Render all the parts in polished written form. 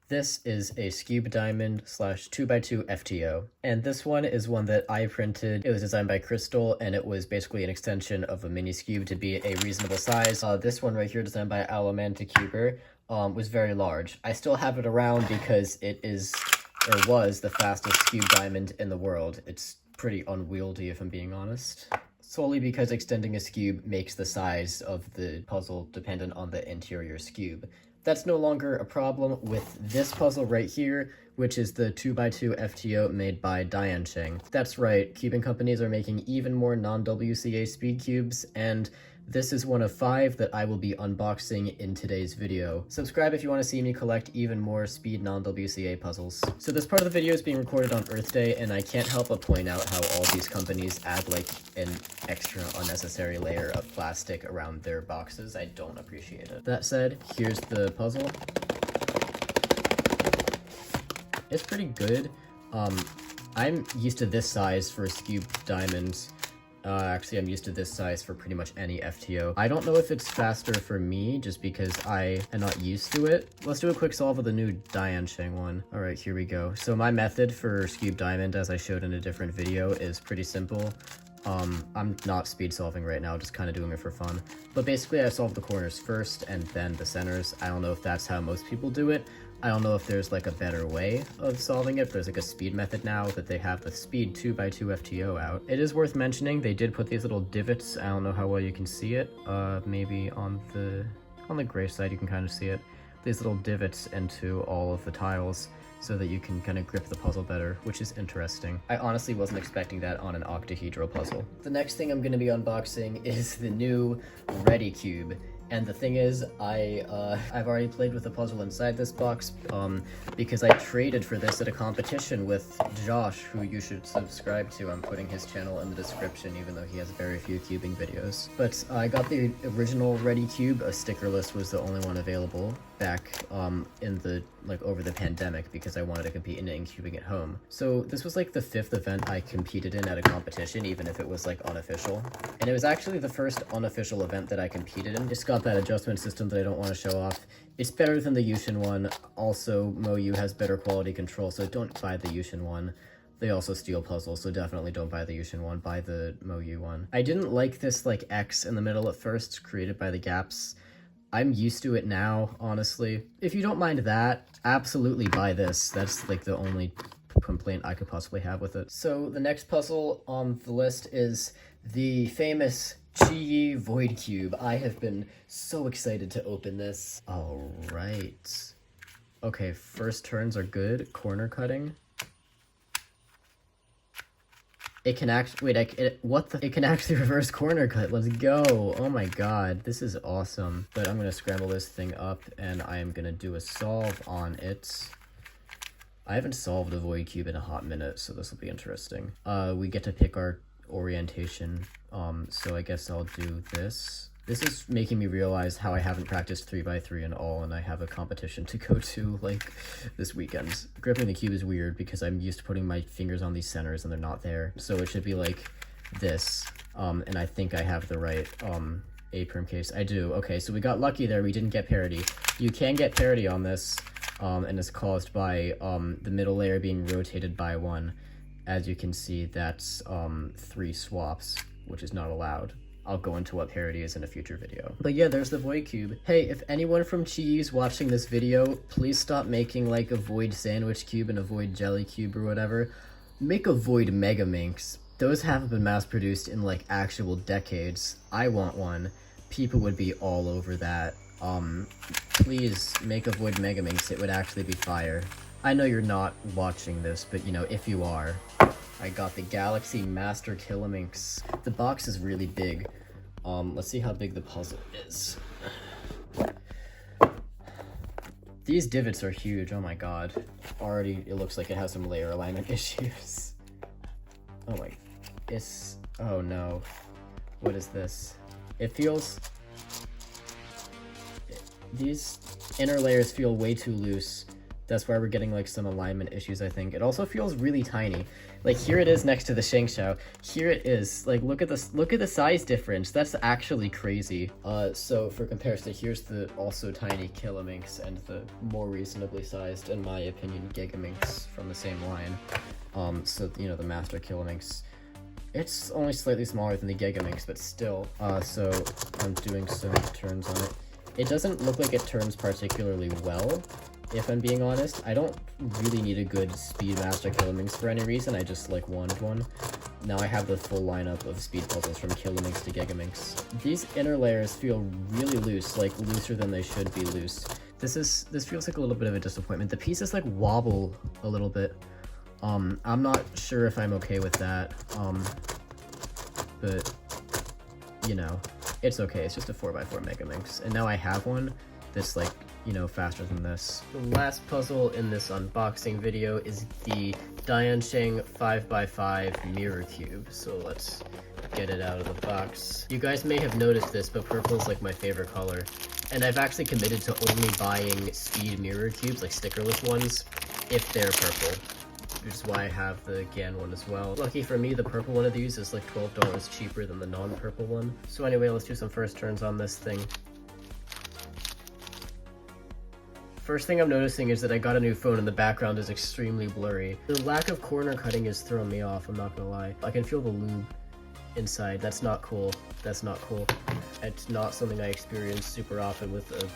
This is a Cube Diamond / 2x2 FTO, and this one is one that I printed. It was designed by Crystal, and it was basically an extension of a mini cube to be a reasonable size. This one right here, designed by Redi was very large. I still have it around because it is, or was, the fastest Cube Diamond in the world. It's pretty unwieldy, if I'm being honest. Solely because extending a cube makes the size of the puzzle dependent on the interior cube. That's no longer a problem with this puzzle right here, which is the 2x2 FTO made by Diancheng. That's right, cubing companies are making even more non-WCA speed cubes, and this is one of 5 that I will be unboxing in today's video. Subscribe if you want to see me collect even more speed non-WCA puzzles. So this part of the video is being recorded on Earth Day, and I can't help but point out how all these companies add like an extra unnecessary layer of plastic around their boxes. I don't appreciate it. That said, here's the puzzle. It's pretty good. I'm used to this size for Cube Diamonds. Actually, I'm used to this size for pretty much any FTO. I don't know if it's faster for me, just because I am not used to it. Let's do a quick solve of the new Diancheng one. All right, here we go. So my method for Cube Diamond, as I showed in a different video, is pretty simple. I'm not speed solving right now, just kind of doing it for fun. But basically, I solve the corners first and then the centers. I don't know if that's how most people do it. I don't know if there's like a better way of solving it. There's like a speed method now that they have the speed 2x2 FTO out. It is worth mentioning they did put these little divots. I don't know how well you can see it. Maybe on the gray side you can kind of see it. These little divots into all of the tiles so that you can kind of grip the puzzle better, which is interesting. I honestly wasn't expecting that on an octahedral puzzle. The next thing I'm going to be unboxing is the new Redi Cube. And the thing is, I've already played with the puzzle inside this box, because I traded for this at a competition with Josh, who you should subscribe to. I'm putting his channel in the description, even though he has very few cubing videos. But I got the original Redi Cube. A stickerless was the only one available back in the over the pandemic, because I wanted to compete in cubing at home. So this was like the 5th event I competed in at a competition, even if it was like unofficial. And it was actually the first unofficial event that I competed in. It's got that adjustment system that I don't want to show off. It's better than the Yushin one. Also, MoYu has better quality control, so don't buy the Yushin one. They also steal puzzles, so definitely don't buy the Yushin one, buy the MoYu one. I didn't like this like X in the middle at first, created by the gaps. I'm used to it now, honestly. If you don't mind that, absolutely buy this. That's like the only complaint I could possibly have with it. So the next puzzle on the list is the famous Chi Void Cube. I have been so excited to open this. All right. Okay, first turns are good. Corner cutting. It can actually, wait, it can actually reverse corner cut. Let's go. Oh my god, this is awesome. But I'm gonna scramble this thing up and I am gonna do a solve on it. I haven't solved a Void Cube in a hot minute, so this will be interesting. We get to pick our orientation, so I guess I'll do this. This is making me realize how I haven't practiced 3x3 in all, and I have a competition to go to, like, this weekend. Gripping the cube is weird because I'm used to putting my fingers on these centers and they're not there. So it should be like this, and I think I have the right A-perm case. I do. Okay, so we got lucky there. We didn't get parity. You can get parity on this, and it's caused by the middle layer being rotated by 1. As you can see, that's 3 swaps, which is not allowed. I'll go into what parity is in a future video. But yeah, there's the Void Cube. Hey, if anyone from Chi's watching this video, please stop making like a Void Sandwich Cube and a Void Jelly Cube or whatever. Make a Void Megaminx. Those haven't been mass produced in like actual decades. I want one. People would be all over that. Please make a Void Megaminx. It would actually be fire. I know you're not watching this, but you know, if you are, I got the Galaxy Master Kilominx. The box is really big. Let's see how big the puzzle is. These divots are huge, oh my god. Already, it looks like it has some layer alignment issues. Oh my, oh no. What is this? It feels, these inner layers feel way too loose. That's why we're getting like some alignment issues, I think. It also feels really tiny. Like here it is next to the Shengshou. Here it is. Like look at this, look at the size difference. That's actually crazy. So for comparison, here's the also tiny Kilominx and the more reasonably sized, in my opinion, Gigaminx from the same line. So you know, the Master Kilominx. It's only slightly smaller than the Gigaminx, but still. So I'm doing some turns on it. It doesn't look like it turns particularly well. If I'm being honest, I don't really need a good Speedmaster Kilominx for any reason, I just like wanted one. Now I have the full lineup of speed puzzles from Kilominx to Gigaminx. These inner layers feel really loose, like looser than they should be loose. This feels like a little bit of a disappointment. The pieces like wobble a little bit. I'm not sure if I'm okay with that, but you know, it's okay. It's just a 4x4 Megaminx, and now I have one that's like, you know, faster than this. The last puzzle in this unboxing video is the Diansheng 5x5 mirror cube. So let's get it out of the box. You guys may have noticed this, but purple is like my favorite color. And I've actually committed to only buying speed mirror cubes, like stickerless ones, if they're purple. Which is why I have the GAN one as well. Lucky for me, the purple one of these is like $12 cheaper than the non-purple one. So anyway, let's do some first turns on this thing. First thing I'm noticing is that I got a new phone and the background is extremely blurry. The lack of corner cutting is throwing me off, I'm not gonna lie. I can feel the lube inside. That's not cool. That's not cool. It's not something I experience super often with a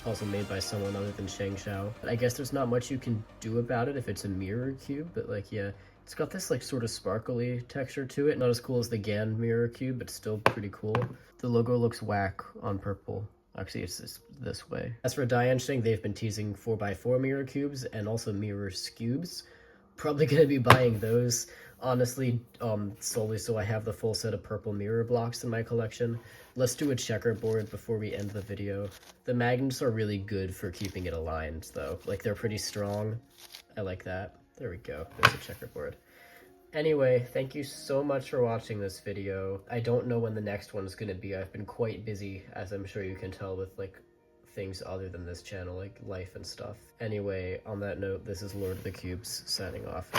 puzzle made by someone other than Shengshou. I guess there's not much you can do about it if it's a mirror cube, but like, yeah. It's got this like sort of sparkly texture to it. Not as cool as the GAN mirror cube, but still pretty cool. The logo looks whack on purple. Actually, it's this way. As for Diansheng, they've been teasing 4x4 mirror cubes and also mirror scubes. Probably gonna be buying those, honestly, solely so I have the full set of purple mirror blocks in my collection. Let's do a checkerboard before we end the video. The magnets are really good for keeping it aligned, though. Like, they're pretty strong. I like that. There we go. There's a checkerboard. Anyway, thank you so much for watching this video. I don't know when the next one is going to be. I've been quite busy, as I'm sure you can tell, with like things other than this channel, like life and stuff. Anyway, on that note, this is Lord of the Cubes signing off.